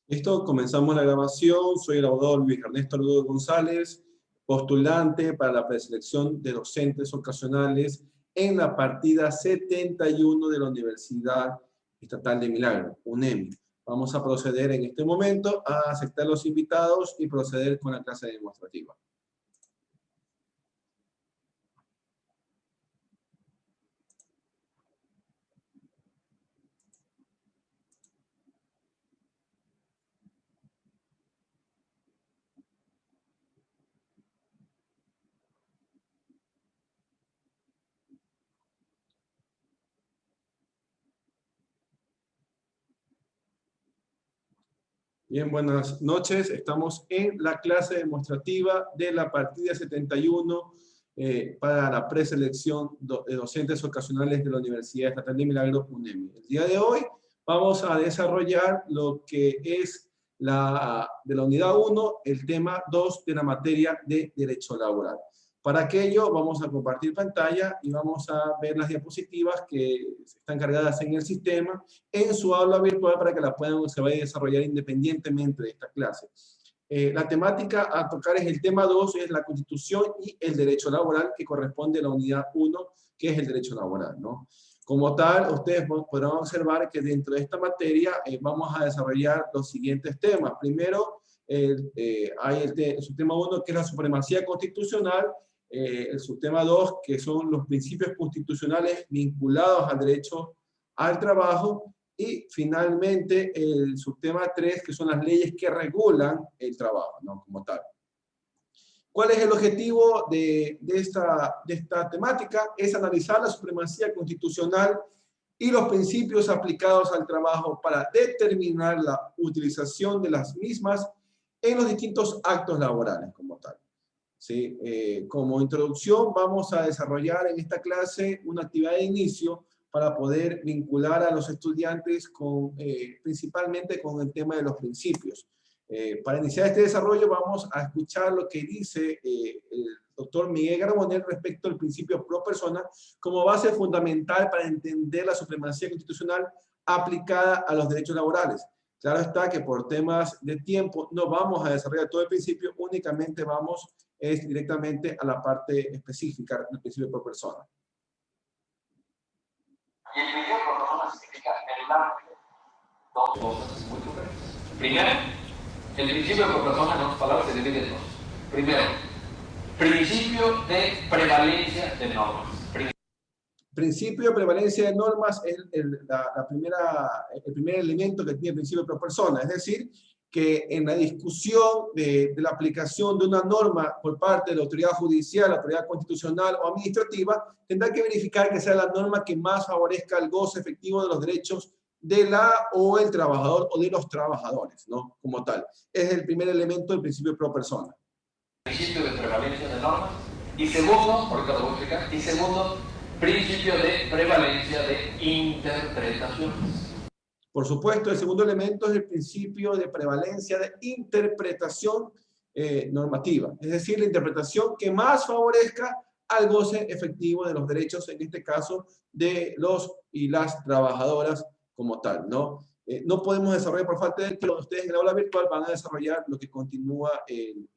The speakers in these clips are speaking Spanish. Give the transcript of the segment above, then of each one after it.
Listo, comenzamos la grabación. Soy el abogado Luis Ernesto Lugo González, postulante para la preselección de docentes ocasionales en la partida 71 de la Universidad Estatal de Milagro, UNEMI. Vamos a proceder en este momento a aceptar los invitados y proceder con la clase demostrativa. Bien, buenas noches. Estamos en la clase demostrativa de la partida 71 para la preselección de docentes ocasionales de la Universidad Estatal de Milagro, UNEMI. El día de hoy vamos a desarrollar lo que es de la unidad 1, el tema 2 de la materia de Derecho Laboral. Para aquello vamos a compartir pantalla y vamos a ver las diapositivas que están cargadas en el sistema en su aula virtual para que se vaya a desarrollar independientemente de esta clase. La temática a tocar es el tema 2, es la Constitución y el Derecho Laboral, que corresponde a la unidad 1, que es el Derecho Laboral, ¿no? Como tal, ustedes podrán observar que dentro de esta materia vamos a desarrollar los siguientes temas. Primero, hay el subtema 1, que es la supremacía constitucional, el subtema 2, que son los principios constitucionales vinculados al derecho al trabajo, y finalmente el subtema 3, que son las leyes que regulan el trabajo, ¿no? Como tal. ¿Cuál es el objetivo de esta temática? Es analizar la supremacía constitucional y los principios aplicados al trabajo para determinar la utilización de las mismas en los distintos actos laborales como tal. ¿Sí? Como introducción vamos a desarrollar en esta clase una actividad de inicio para poder vincular a los estudiantes principalmente con el tema de los principios. Para iniciar este desarrollo vamos a escuchar lo que dice el doctor Miguel Carbonell respecto al principio pro persona como base fundamental para entender la supremacía constitucional aplicada a los derechos laborales. Claro está que por temas de tiempo no vamos a desarrollar todo el principio, únicamente vamos directamente a la parte específica del principio pro persona. Y el principio pro persona significa generar dos cosas muy diferentes. Primero, el principio pro persona en otras palabras se divide en dos. Primero, principio de prevalencia de normas. Principio de prevalencia de normas es el primer elemento que tiene el principio pro persona, es decir, que en la discusión de la aplicación de una norma por parte de la autoridad judicial, la autoridad constitucional o administrativa, tendrá que verificar que sea la norma que más favorezca el goce efectivo de los derechos de la o el trabajador o de los trabajadores, ¿no? Como tal. Es el primer elemento del principio pro persona. Principio de prevalencia de normas. Y segundo, ahorita lo voy a explicar, y segundo, principio de prevalencia de interpretaciones. Por supuesto, el segundo elemento es el principio de prevalencia de interpretación normativa, es decir, la interpretación que más favorezca al goce efectivo de los derechos, en este caso, de los y las trabajadoras como tal, ¿no? No podemos desarrollar por falta de tiempo. Ustedes en la aula virtual van a desarrollar lo que continúa el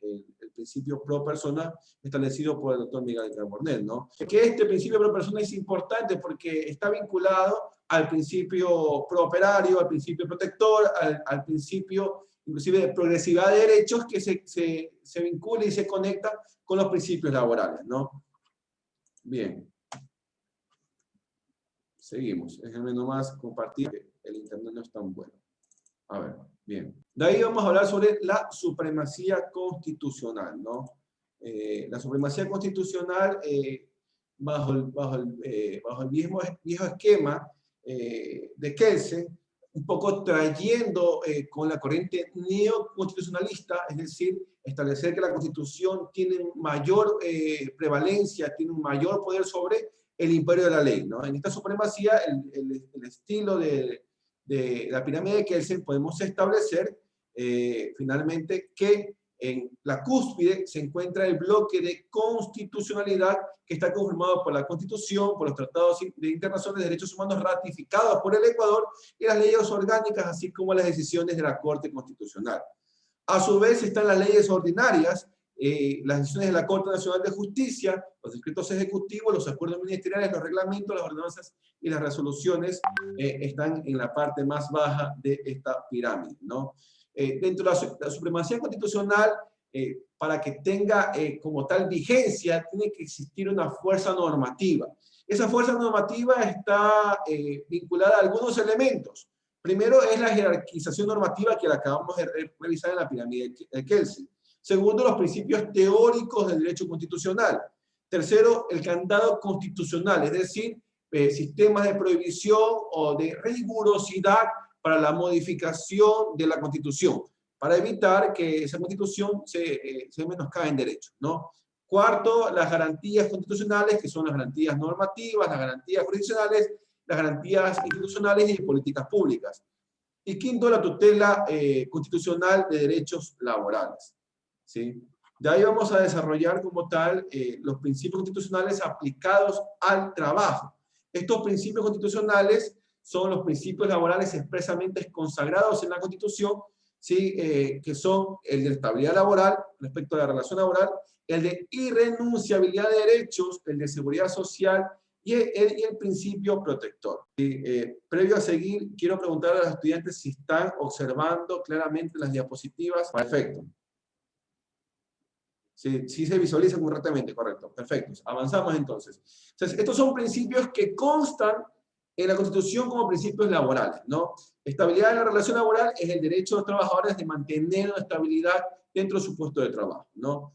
principio pro persona establecido por el doctor Miguel Carbonell, ¿no? Que este principio pro persona es importante porque está vinculado al principio pro operario, al principio protector, al principio inclusive de progresividad de derechos que se vincula y se conecta con los principios laborales, ¿no? Bien. Seguimos. Déjenme nomás compartir, el internet no es tan bueno. A ver, bien. De ahí vamos a hablar sobre la supremacía constitucional, ¿no? La supremacía constitucional, bajo el viejo esquema de Kelsen, un poco trayendo con la corriente neoconstitucionalista, es decir, establecer que la Constitución tiene mayor prevalencia, tiene un mayor poder sobre el imperio de la ley, ¿no? En esta supremacía, el estilo de la pirámide de Kelsen, podemos establecer finalmente que en la cúspide se encuentra el bloque de constitucionalidad que está conformado por la Constitución, por los tratados internacionales de derechos humanos ratificados por el Ecuador y las leyes orgánicas, así como las decisiones de la Corte Constitucional. A su vez están las leyes ordinarias, las decisiones de la Corte Nacional de Justicia, los decretos ejecutivos, los acuerdos ministeriales, los reglamentos, las ordenanzas y las resoluciones están en la parte más baja de esta pirámide, ¿no? Dentro de la supremacía constitucional, para que tenga como tal vigencia, tiene que existir una fuerza normativa. Esa fuerza normativa está vinculada a algunos elementos. Primero es la jerarquización normativa que la acabamos de revisar en la pirámide de Kelsen. Segundo, los principios teóricos del derecho constitucional. Tercero, el candado constitucional, es decir, sistemas de prohibición o de rigurosidad para la modificación de la Constitución, para evitar que esa Constitución se menoscabe en derechos, ¿no? Cuarto, las garantías constitucionales, que son las garantías normativas, las garantías jurisdiccionales, las garantías institucionales y políticas públicas. Y quinto, la tutela constitucional de derechos laborales, ¿sí? De ahí vamos a desarrollar como tal los principios constitucionales aplicados al trabajo. Estos principios constitucionales son los principios laborales expresamente consagrados en la Constitución, ¿sí? Que son el de estabilidad laboral respecto a la relación laboral, el de irrenunciabilidad de derechos, el de seguridad social y el principio protector. Previo a seguir, quiero preguntar a los estudiantes si están observando claramente las diapositivas. Perfecto. Sí, sí se visualiza correctamente, correcto. Perfecto. Avanzamos entonces. Entonces, estos son principios que constan en la Constitución como principios laborales, ¿no? Estabilidad en la relación laboral es el derecho de los trabajadores de mantener una estabilidad dentro de su puesto de trabajo, ¿no?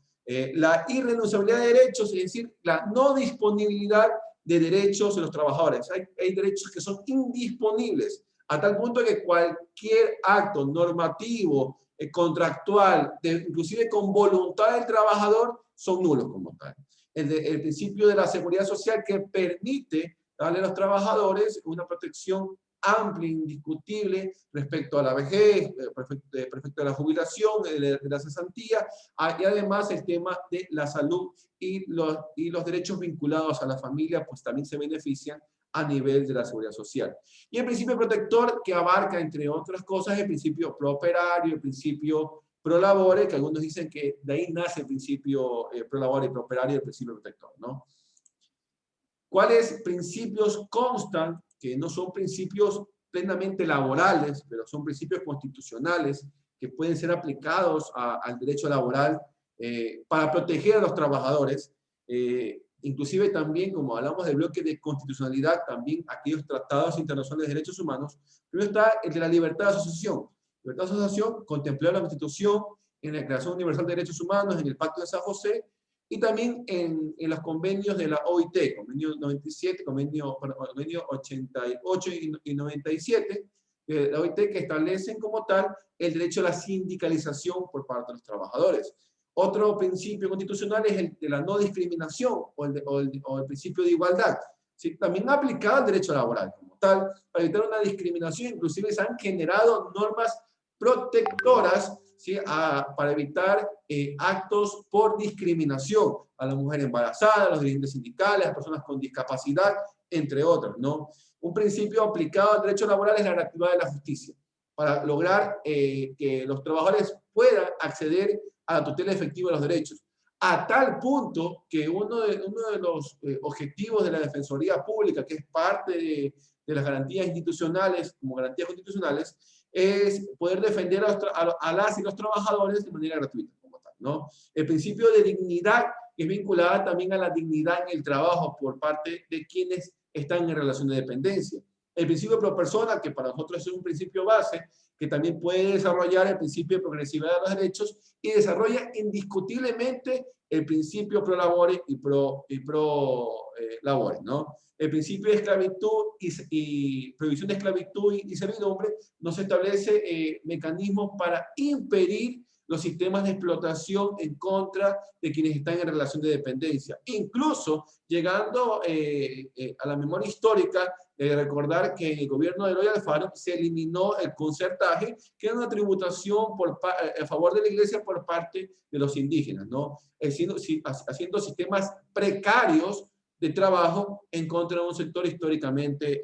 La irrenunciabilidad de derechos, es decir, la no disponibilidad de derechos de los trabajadores. Hay derechos que son indisponibles, a tal punto que cualquier acto normativo, contractual, inclusive con voluntad del trabajador, son nulos como tal. El principio de la seguridad social que permite darle a los trabajadores una protección amplia, indiscutible, respecto a la vejez, respecto a la jubilación, de la cesantía, y además el tema de la salud y los derechos vinculados a la familia, pues también se benefician a nivel de la seguridad social. Y el principio protector que abarca, entre otras cosas, el principio pro operario, el principio pro labore, que algunos dicen que de ahí nace el principio pro labore y pro operario y el principio protector, ¿no? ¿Cuáles principios constan, que no son principios plenamente laborales, pero son principios constitucionales que pueden ser aplicados al derecho laboral para proteger a los trabajadores? Inclusive también, como hablamos del bloque de constitucionalidad, también aquellos tratados internacionales de derechos humanos. Primero está el de la libertad de asociación. Libertad de asociación contemplada en la Constitución, en la Declaración Universal de Derechos Humanos, en el Pacto de San José, y también en los convenios de la OIT, convenio 97, convenio 88 y 97, de la OIT, que establecen como tal el derecho a la sindicalización por parte de los trabajadores. Otro principio constitucional es el de la no discriminación o el principio de igualdad, ¿sí? También aplicado al derecho laboral como tal, para evitar una discriminación. Inclusive se han generado normas protectoras, ¿sí? Para evitar actos por discriminación a la mujer embarazada, a los dirigentes sindicales, a las personas con discapacidad, entre otros, ¿no? Un principio aplicado al derecho laboral es la gratuidad de la justicia, para lograr que los trabajadores puedan acceder a la tutela efectiva de los derechos, a tal punto que uno de los objetivos de la Defensoría Pública, que es parte de las garantías institucionales, como garantías constitucionales, es poder defender a las y los trabajadores de manera gratuita, como tal, ¿no? El principio de dignidad, que es vinculada también a la dignidad en el trabajo por parte de quienes están en relación de dependencia. El principio pro persona, que para nosotros es un principio base, que también puede desarrollar el principio de progresividad de los derechos y desarrolla indiscutiblemente el principio pro labore y pro labore, ¿no? El principio de esclavitud y prohibición de esclavitud y servidumbre nos establece mecanismos para impedir los sistemas de explotación en contra de quienes están en relación de dependencia, incluso llegando a la memoria histórica Recordar que en el gobierno de Eloy Alfaro se eliminó el concertaje, que era una tributación a favor de la iglesia por parte de los indígenas, ¿no? Haciendo sistemas precarios de trabajo en contra de un sector históricamente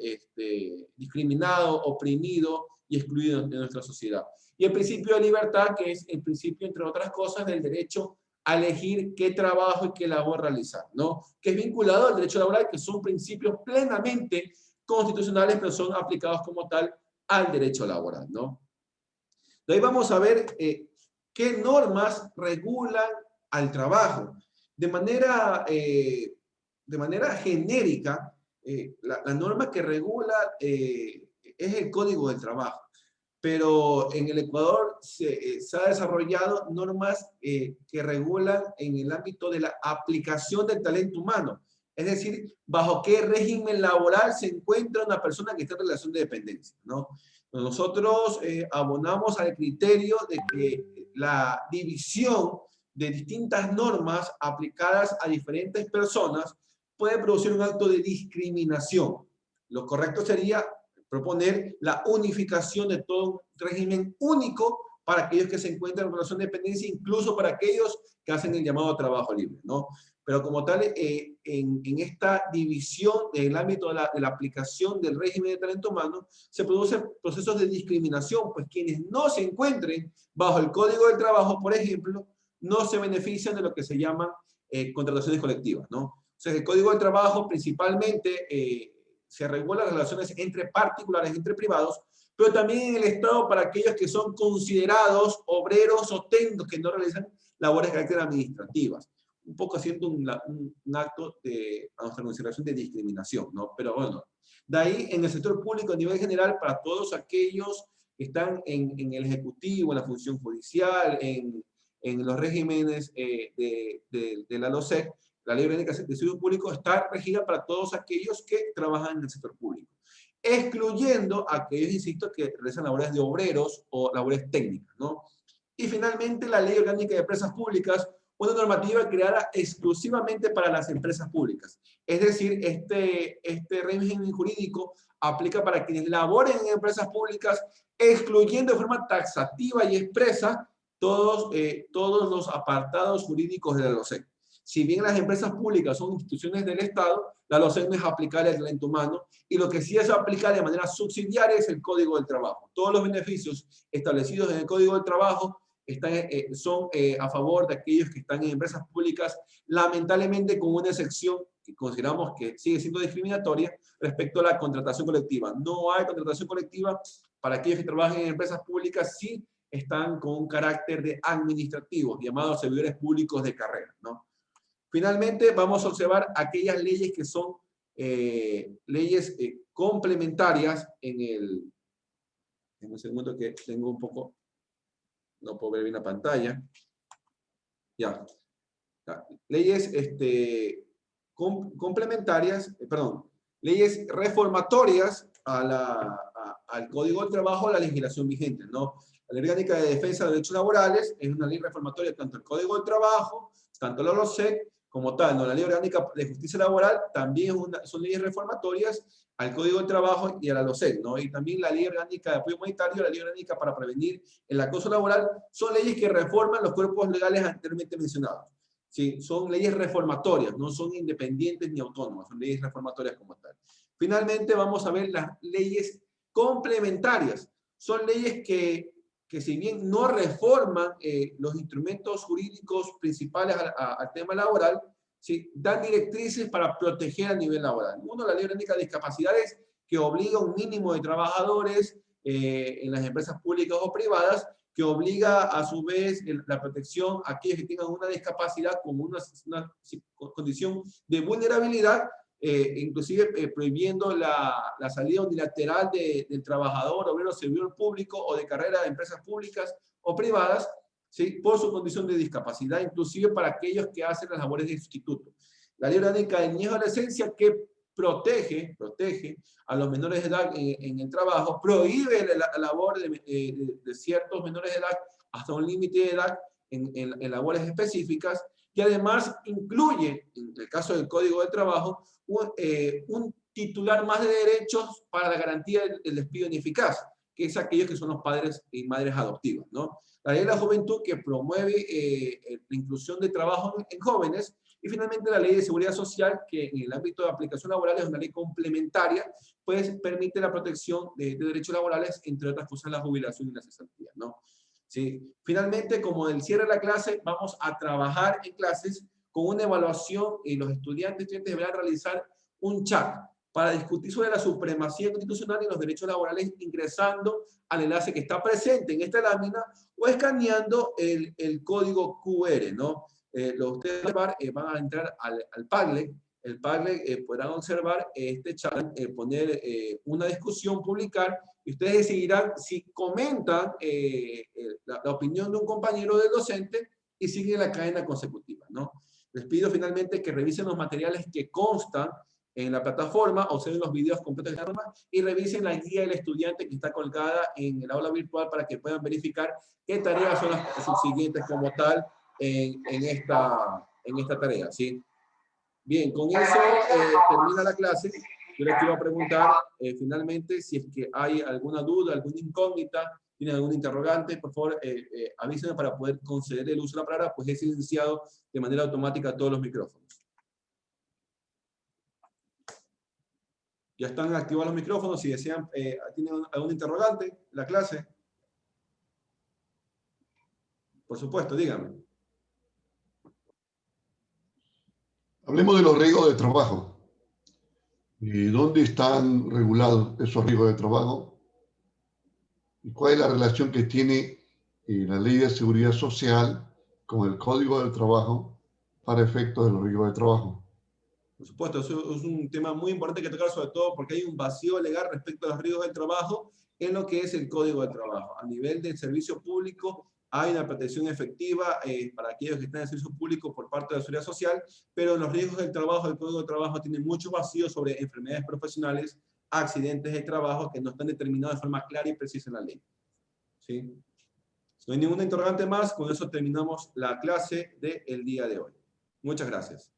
discriminado, oprimido y excluido de nuestra sociedad. Y el principio de libertad, que es el principio, entre otras cosas, del derecho a elegir qué trabajo y qué labor realizar, ¿no? Que es vinculado al derecho laboral, que son principios plenamente constitucionales, pero son aplicados como tal al derecho laboral, ¿no? De ahí vamos a ver qué normas regulan al trabajo. De manera genérica, la norma que regula es el Código del Trabajo. Pero en el Ecuador se ha desarrollado normas que regulan en el ámbito de la aplicación del talento humano. Es decir, bajo qué régimen laboral se encuentra una persona que está en relación de dependencia, ¿no? Nosotros abonamos al criterio de que la división de distintas normas aplicadas a diferentes personas puede producir un acto de discriminación. Lo correcto sería proponer la unificación de todo un régimen único para aquellos que se encuentran en relación de dependencia, incluso para aquellos que hacen el llamado trabajo libre, ¿no? Pero como tal, en esta división del ámbito de la aplicación del régimen de talento humano, se producen procesos de discriminación, pues quienes no se encuentren bajo el Código del Trabajo, por ejemplo, no se benefician de lo que se llaman contrataciones colectivas, ¿no? O sea, el Código del Trabajo principalmente se regula las relaciones entre particulares, entre privados, pero también en el Estado para aquellos que son considerados obreros o técnicos que no realizan labores de carácter administrativas. Un poco haciendo un acto de, a nuestra consideración, de discriminación, ¿no? Pero bueno, de ahí en el sector público a nivel general, para todos aquellos que están en el Ejecutivo, en la función judicial, en los regímenes de la LOCEC, la Ley Orgánica de Servicio Público está regida para todos aquellos que trabajan en el sector público, excluyendo a aquellos, insisto, que realizan labores de obreros o labores técnicas, ¿no? Y finalmente, la Ley Orgánica de Empresas Públicas, una normativa creada exclusivamente para las empresas públicas. Es decir, este régimen jurídico aplica para quienes laboren en empresas públicas, excluyendo de forma taxativa y expresa todos los apartados jurídicos de la LOCEC. Si bien las empresas públicas son instituciones del Estado, la LOCEC no es aplicable al talento humano, y lo que sí es aplicable de manera subsidiaria es el Código del Trabajo. Todos los beneficios establecidos en el Código del Trabajo son a favor de aquellos que están en empresas públicas, lamentablemente con una excepción que consideramos que sigue siendo discriminatoria respecto a la contratación colectiva. No hay contratación colectiva para aquellos que trabajan en empresas públicas, sí están con un carácter de administrativos, llamados servidores públicos de carrera, ¿no? Finalmente, vamos a observar aquellas leyes que son leyes complementarias en un segundo que tengo un poco, no puedo ver bien la pantalla. Ya. Leyes complementarias, leyes reformatorias al Código del Trabajo, a la legislación vigente, ¿no? La Ley Orgánica de Defensa de Derechos Laborales es una ley reformatoria tanto al Código del Trabajo, tanto a la LOCEC, como tal, ¿no? La Ley Orgánica de Justicia Laboral también son leyes reformatorias al Código del Trabajo y a la LOCEC, ¿no? Y también la Ley Orgánica de Apoyo Humanitario, la Ley Orgánica para prevenir el acoso laboral, son leyes que reforman los cuerpos legales anteriormente mencionados. ¿Sí? Son leyes reformatorias, no son independientes ni autónomas, son leyes reformatorias como tal. Finalmente vamos a ver las leyes complementarias. Son leyes que si bien no reforman los instrumentos jurídicos principales al tema laboral, ¿sí? Dan directrices para proteger a nivel laboral. Uno, la Ley Orgánica de Discapacidades, que obliga a un mínimo de trabajadores en las empresas públicas o privadas, que obliga a su vez la protección a aquellos que tengan una discapacidad como una condición de vulnerabilidad, inclusive prohibiendo la salida unilateral del trabajador, obrero, servidor público o de carrera de empresas públicas o privadas, ¿sí? Por su condición de discapacidad, inclusive para aquellos que hacen las labores de sustituto. La Ley Orgánica de Niñez y Adolescencia, que protege a los menores de edad en el trabajo, prohíbe la labor de ciertos menores de edad hasta un límite de edad en labores específicas, y además incluye, en el caso del Código de Trabajo, un titular más de derechos para la garantía del despido ineficaz, que es aquellos que son los padres y madres adoptivas, ¿no? La ley de la juventud, que promueve la inclusión de trabajo en jóvenes, y finalmente la ley de seguridad social, que en el ámbito de aplicación laboral es una ley complementaria, pues permite la protección de derechos laborales, entre otras cosas la jubilación y la cesantía, ¿no? ¿Sí? Finalmente, como el cierre de la clase, vamos a trabajar en clases con una evaluación y los estudiantes deberán realizar un chat para discutir sobre la supremacía constitucional y los derechos laborales ingresando al enlace que está presente en esta lámina o escaneando el código QR, ¿no? Ustedes van a entrar al Padlet. El Padlet podrán observar este chat, poner una discusión, publicar, y ustedes decidirán si comentan la opinión de un compañero del docente y siguen la cadena consecutiva, ¿no? Les pido finalmente que revisen los materiales que constan en la plataforma, observen los videos completos de la plataforma y revisen la guía del estudiante que está colgada en el aula virtual para que puedan verificar qué tareas son las subsiguientes como tal en esta tarea, ¿sí? Bien, con eso termina la clase. Yo les quiero preguntar finalmente si es que hay alguna duda, alguna incógnita, tienen algún interrogante, por favor avísenme para poder conceder el uso de la palabra, pues he silenciado de manera automática todos los micrófonos. Ya están activados los micrófonos, si desean, ¿tienen algún interrogante? ¿La clase? Por supuesto, díganme. Hablemos de los riesgos de trabajo. ¿Dónde están regulados esos riesgos de trabajo? ¿Y cuál es la relación que tiene la Ley de Seguridad Social con el Código del Trabajo para efectos de los riesgos de trabajo? Por supuesto, eso es un tema muy importante que tocar, sobre todo porque hay un vacío legal respecto a los riesgos del trabajo en lo que es el Código de Trabajo. A nivel del servicio público hay una protección efectiva para aquellos que están en el servicio público por parte de la Seguridad Social, pero los riesgos del trabajo, el Código de Trabajo tiene mucho vacío sobre enfermedades profesionales, accidentes de trabajo que no están determinados de forma clara y precisa en la ley. ¿Sí? Si no hay ningún interrogante más, con eso terminamos la clase del día de hoy. Muchas gracias.